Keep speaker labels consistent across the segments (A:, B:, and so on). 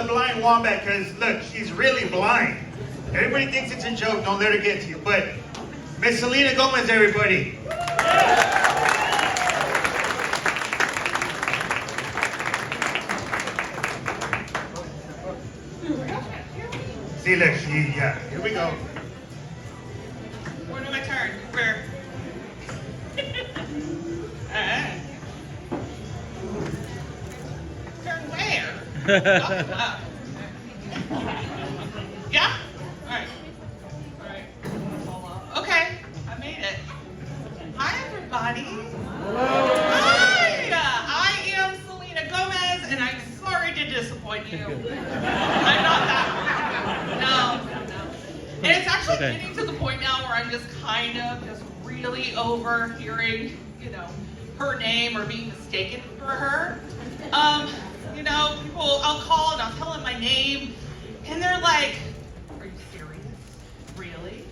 A: the blind wombat because, look, she's really blind. Everybody thinks it's a joke. Don't let her get to you. But Miss Selina Gomez, everybody. See, look, here we go.
B: When do I turn? Where? Turn where? Up. Yeah? Alright. Okay, I made it. Hi, everybody. Hi! I am Selina Gomez, and I'm sorry to disappoint you. I'm not that one. No. And it's actually getting to the point now where I'm just kind of just really over hearing, her name or being mistaken for her. People, I'll call and I'll tell them my name, and they're like, "Are you serious? Really?"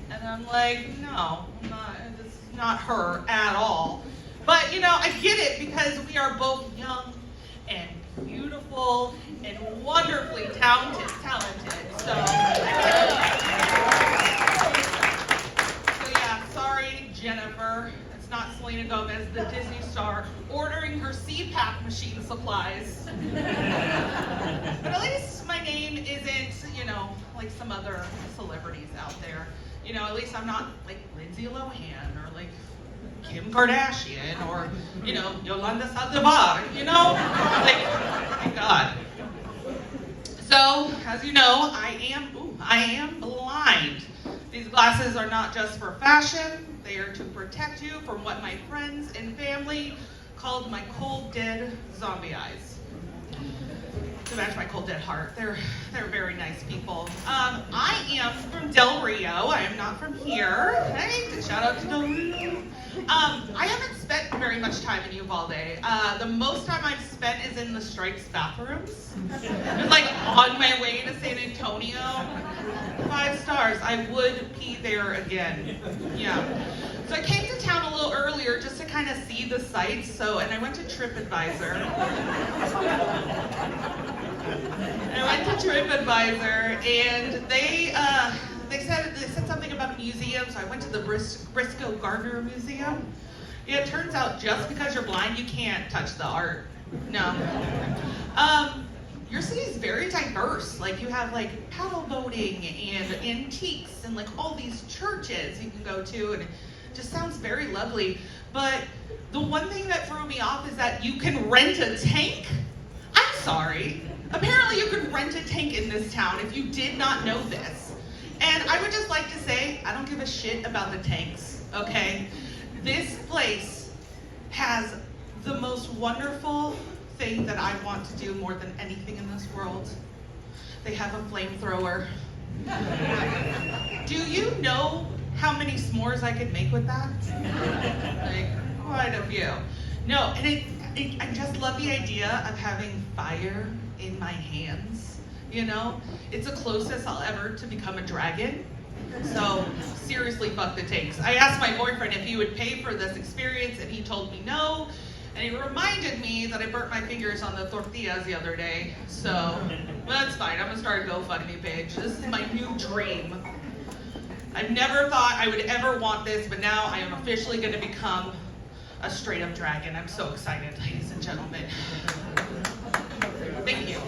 B: And I'm like, "No, I'm not. This is not her at all." But I get it because we are both young and beautiful and wonderfully talented. So yeah, sorry, Jennifer. It's not Selina Gomez, the Disney star, ordering her CPAP machine supplies. But at least my name isn't, like some other celebrities out there. At least I'm not like Lindsay Lohan or like Kim Kardashian or, Yolanda Salazar, Like, thank God. So, as you know, I am blind. These glasses are not just for fashion, they are to protect you from what my friends and family called my cold, dead zombie eyes. To match my cold, dead heart. They're very nice people. I am from Del Rio. I am not from here. Hey, shout out to Del Rio. I haven't spent very much time in Uvalde. The most time I've spent is in the Strike's bathrooms. It's like on my way to San Antonio. 5 stars. I would pee there again. Yeah. So I came to town a little earlier just to kind of see the sights. And I went to TripAdvisor. And they said something about a museum, so I went to the Briscoe Gardner Museum. Yeah, it turns out just because you're blind, you can't touch the art. No. Your city is very diverse. Like, you have like paddle boating and antiques and like all these churches you can go to, and it just sounds very lovely. But the one thing that threw me off is that you can rent a tank. I'm sorry. Apparently you can rent a tank in this town if you did not know this. And I would just like to say, I don't give a shit about the tanks, okay? This place has the most wonderful thing that I want to do more than anything in this world. They have a flamethrower. Do you know how many s'mores I could make with that? Like, quite a few. No, and I just love the idea of having fire in my hands, It's the closest I'll ever to become a dragon. So, seriously, fuck the tanks. I asked my boyfriend if he would pay for this experience, and he told me no. And he reminded me that I burnt my fingers on the tortillas the other day. So, well, that's fine. I'm gonna start a GoFundMe page. This is my new dream. I've never thought I would ever want this, but now I am officially gonna become a straight up dragon. I'm so excited, ladies and gentlemen. Thank you.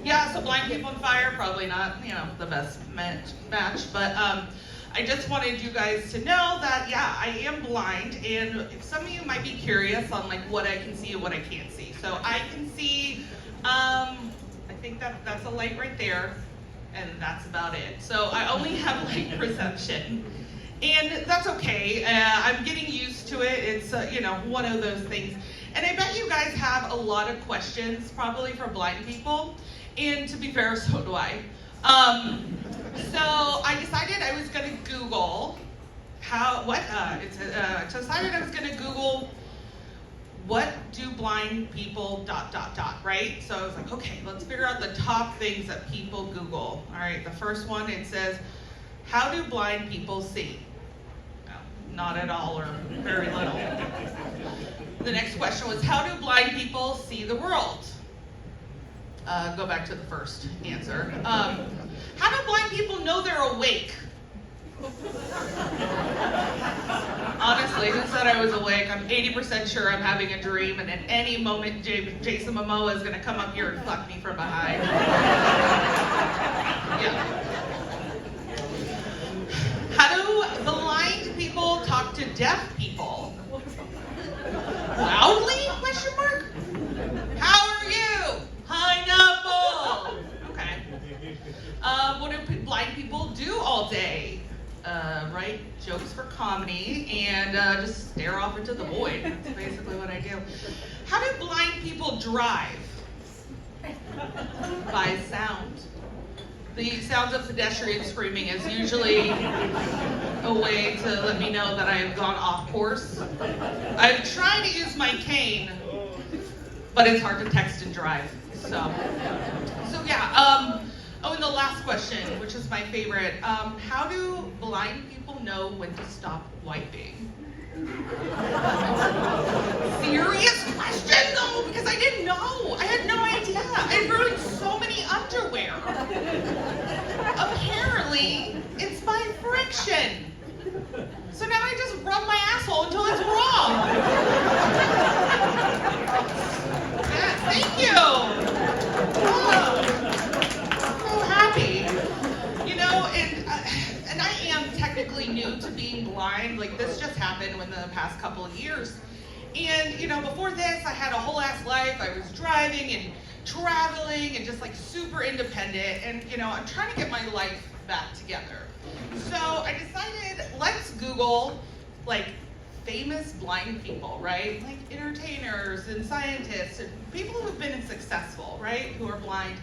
B: Yeah, so blind people on fire, probably not, the best match, but I just wanted you guys to know that, yeah, I am blind, and if some of you might be curious on like what I can see and what I can't see. So I can see, I think that's a light right there, and that's about it. So I only have light perception. And that's okay. I'm getting used to it. It's, one of those things. And I bet you guys have a lot of questions, probably for blind people. And to be fair, so do I. So I decided I was going to Google decided I was going to Google what do blind people ... right? So I was like, okay, let's figure out the top things that people Google. All right, the first one, it says, how do blind people see? Not at all, or very little. The next question was, how do blind people see the world? Go back to the first answer. How do blind people know they're awake? Honestly, who said I was awake? I'm 80% sure I'm having a dream, and at any moment, Jason Momoa is gonna come up here and fuck me from behind. Yeah. How do blind people talk to deaf people? Loudly? Question mark? How are you? Pineapple. Okay. What do blind people do all day? Write jokes for comedy and just stare off into the void. That's basically what I do. How do blind people drive? By sound. The sounds of pedestrians screaming is usually a way to let me know that I have gone off course. I've tried to use my cane, but it's hard to text and drive. So yeah. Oh, and the last question, which is my favorite. How do blind people know when to stop wiping? Serious question though, because I didn't know. I had no idea. I ruined so many underwear. Apparently, it's by friction. So now I just rub my asshole until it's raw. Yeah, thank you. So happy. You know, and I am technically new to being blind. Like, this just happened within the past couple of years. And, you know, before this, I had a whole ass life. I was driving and traveling and just like super independent. And, you know, I'm trying to get my life back together. So I decided, let's Google like famous blind people, right? Like entertainers and scientists and people who've been successful, right? Who are blind.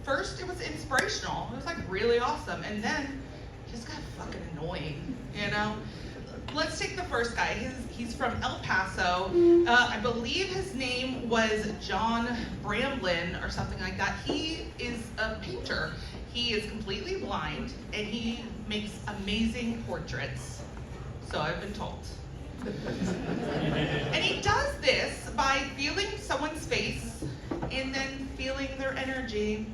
B: First, it was inspirational. It was like really awesome. And then it just got fucking annoying, you know? Let's take the first guy. He's from El Paso. I believe his name was John Bramblin or something like that. He is a painter. He is completely blind and he makes amazing portraits. So I've been told. And he does this by feeling someone's face and then feeling their energy.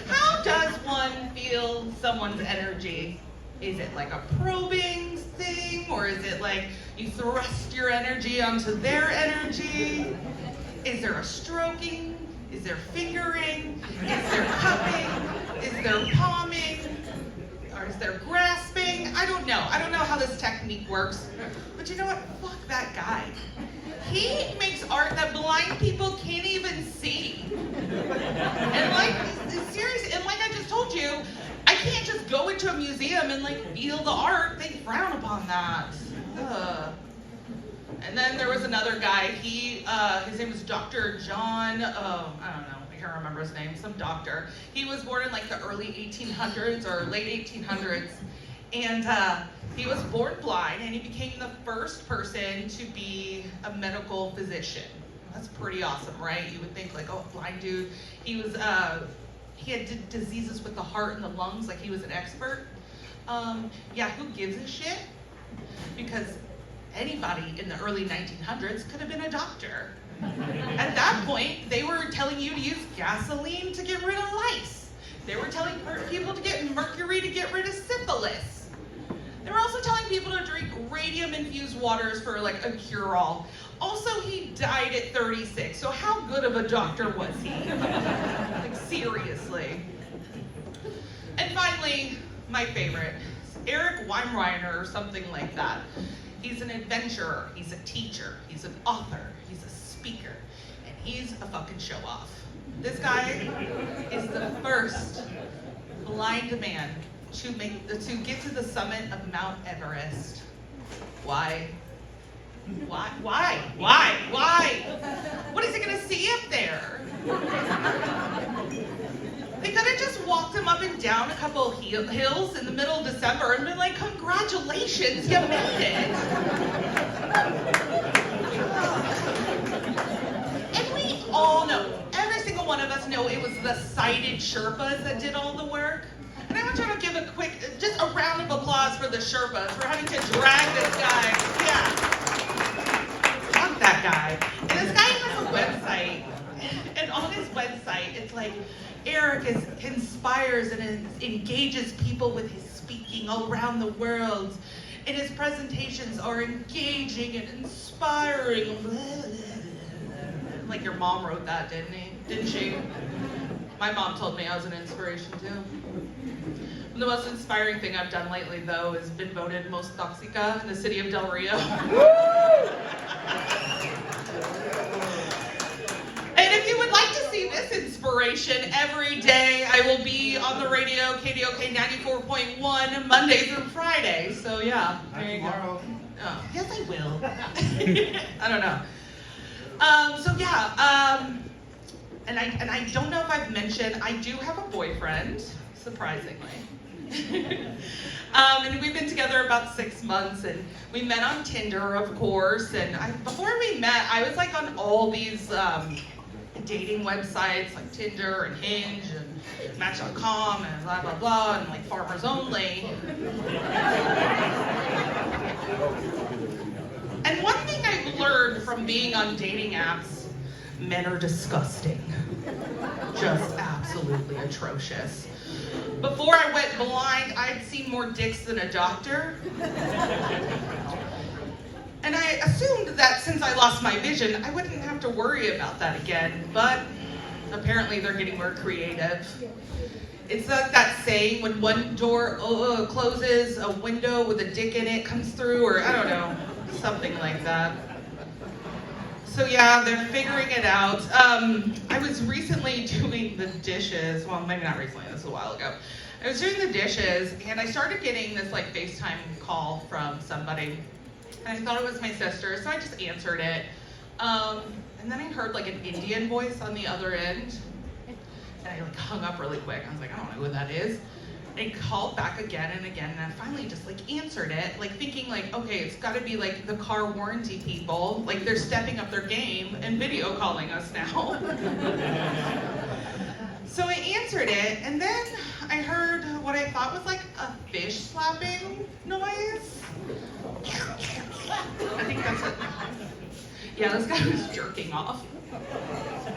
B: How does one feel someone's energy? Is it like a probing thing, or is it like you thrust your energy onto their energy? Is there a stroking? Is there fingering? Is there cupping? Is there palming? Or is there grasping? I don't know. I don't know how this technique works. But you know what? Fuck that guy. He makes art that blind people can't even see. And like, seriously, and like I just told you, I can't just go into a museum and like feel the art. They frown upon that. Ugh. And then there was another guy. His name was Dr. John. I don't know. I can't remember his name. Some doctor. He was born in like the early 1800s or late 1800s, and he was born blind, and he became the first person to be a medical physician. That's pretty awesome, right? You would think like, oh, blind dude. He had diseases with the heart and the lungs, like he was an expert. Yeah, who gives a shit? Because anybody in the early 1900s could have been a doctor. At that point, they were telling you to use gasoline to get rid of lice. They were telling people to get mercury to get rid of syphilis. They were also telling people to drink radium-infused waters for like a cure-all. Also, he died at 36, so how good of a doctor was he? Like, seriously. And finally, my favorite, Eric Weimreiner or something like that. He's an adventurer, he's a teacher, he's an author, he's a speaker, and he's a fucking show-off. This guy is the first blind man to get to the summit of Mount Everest. Why? Why? What is he gonna see up there? They could have just walked him up and down a couple of hills in the middle of December and been like, congratulations, you made it. And we all know, every single one of us know it was the sighted Sherpas that did all the work. And I want you to give a quick, just a round of applause for the Sherpas for having to drag this guy. Yeah. Fuck that guy. And this guy has a website. And website. It's like, Eric inspires and engages people with his speaking all around the world. And his presentations are engaging and inspiring. Like your mom wrote that, didn't she? My mom told me I was an inspiration too. The most inspiring thing I've done lately, though, is been voted most toxica in the city of Del Rio. And if you would like to see this inspiration every day, I will be on the radio, KDOK 94.1, Monday through Friday. So yeah, there you go. Oh, yes, I will. I don't know. And I don't know if I've mentioned, I do have a boyfriend, surprisingly. And we've been together about 6 months, and we met on Tinder, of course. And before we met, I was like on all these dating websites like Tinder and Hinge and Match.com and blah blah blah and like Farmers Only. And one thing I've learned from being on dating apps, men are disgusting. Just absolutely atrocious. Before I went blind, I'd seen more dicks than a doctor. And I assumed that since I lost my vision, I wouldn't have to worry about that again. But apparently they're getting more creative. It's like that saying, when one door closes, a window with a dick in it comes through, or I don't know, something like that. So yeah, they're figuring it out. I was recently doing the dishes. Well, maybe not recently, this was a while ago. I was doing the dishes, and I started getting this like FaceTime call from somebody. And I thought it was my sister, so I just answered it. And then I heard like an Indian voice on the other end. And I like hung up really quick. I was like, I don't know who that is. And called back again and again, and I finally just like answered it, like thinking like, okay, it's gotta be like the car warranty people, like they're stepping up their game and video calling us now. So I answered it, and then I heard what I thought was like a fish slapping noise. I think that's it. Yeah, this guy was jerking off.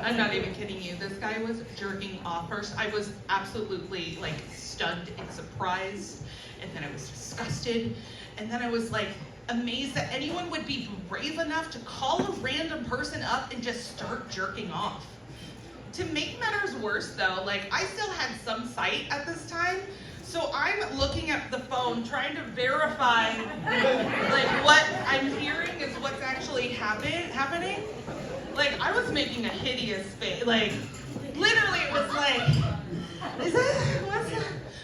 B: I'm not even kidding you. This guy was jerking off. First, I was absolutely like stunned and surprised, and then I was disgusted, and then I was like amazed that anyone would be brave enough to call a random person up and just start jerking off. To make matters worse though, like I still had some sight at this time, so I'm looking at the phone trying to verify like what I'm hearing is what's actually happening. Like I was making a hideous face, like literally it was like,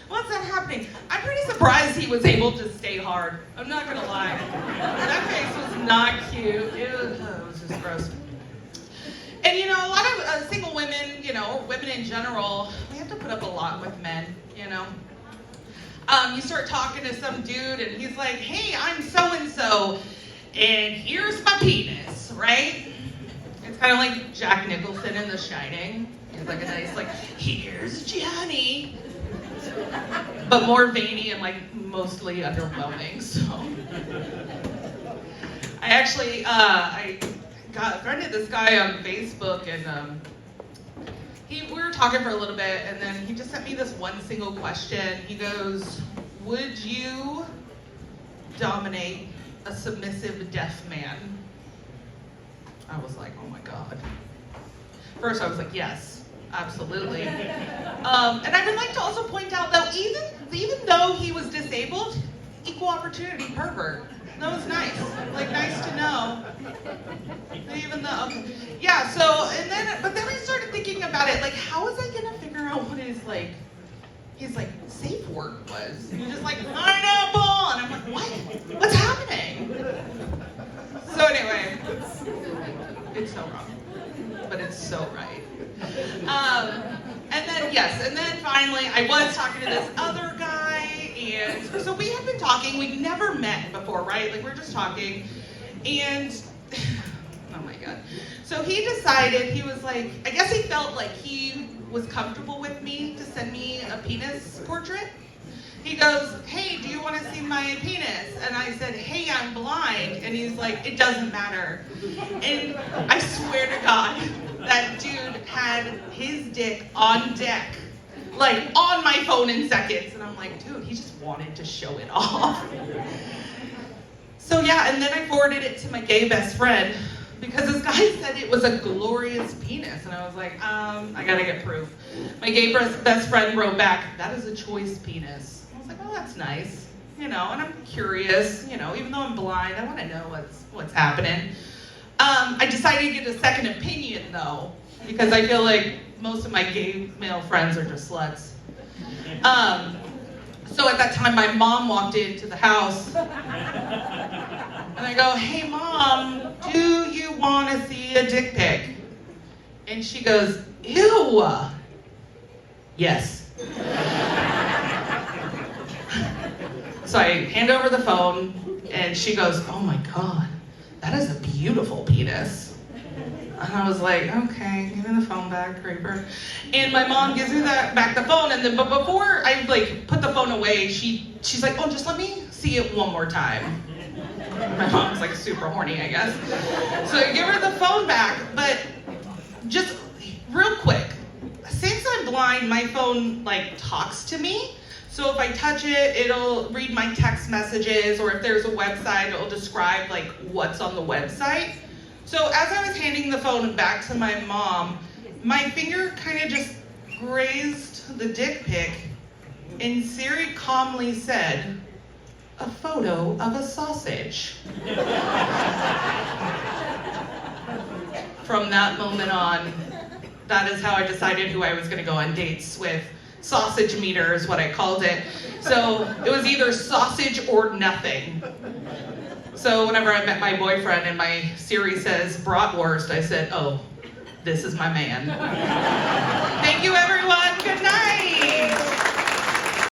B: what's that happening? I'm pretty surprised he was able to stay hard. I'm not gonna lie. That face was not cute. It was just gross. And you know, a lot of single women, you know, or women in general, we have to put up a lot with men, you know. You start talking to some dude and he's like, hey, I'm so-and-so, and here's my penis, right? It's kind of like Jack Nicholson in The Shining. He's like a nice, like, here's Johnny. But more veiny and like mostly underwhelming, so. I actually, I friended this guy on Facebook, and we were talking for a little bit, and then he just sent me this one single question. He goes, would you dominate a submissive deaf man? I was like, oh my God. First I was like, yes, absolutely. And I would like to also point out though, even though he was disabled, equal opportunity pervert. That was nice. Like, nice to know. Even though, okay. Yeah, so, but then I started thinking about it, like, how was I gonna figure out what his safe word was? He was just like, pineapple, and I'm like, what? What's happening? So anyway, it's so wrong, but it's so right. And then finally, I was talking to this other guy, and so we had been talking. We'd never met before, right? Like, we're just talking, and oh my God. So he decided, he was like, I guess he felt like he was comfortable with me to send me a penis portrait. He goes, hey, do you want to see my penis? And I said, hey, I'm blind. And he's like, it doesn't matter. And I swear to God, that dude had had his dick on deck, like on my phone in seconds. And I'm like, dude, he just wanted to show it off. So yeah, and then I forwarded it to my gay best friend because this guy said it was a glorious penis. And I was like, I gotta get proof. My gay best friend wrote back, that is a choice penis. I was like, oh, that's nice. You know, and I'm curious, you know, even though I'm blind, I wanna know what's happening. I decided to get a second opinion though, because I feel like most of my gay male friends are just sluts. So at that time, my mom walked into the house, and I go, hey mom, do you want to see a dick pic? And she goes, ew, yes. So I hand over the phone, and she goes, oh my God, that is a beautiful penis. And I was like, okay, give me the phone back, creeper. And my mom gives me back the phone, and then but before I like put the phone away, she's like, oh, just let me see it one more time. My mom's like super horny, I guess. So I give her the phone back, but just real quick, since I'm blind, my phone like talks to me. So if I touch it, it'll read my text messages, or if there's a website, it'll describe like what's on the website. So as I was handing the phone back to my mom, my finger kind of just grazed the dick pic, and Siri calmly said, a photo of a sausage. From that moment on, that is how I decided who I was gonna go on dates with. Sausage meter is what I called it. So it was either sausage or nothing. So whenever I met my boyfriend and my Siri says bratwurst, I said, oh, this is my man.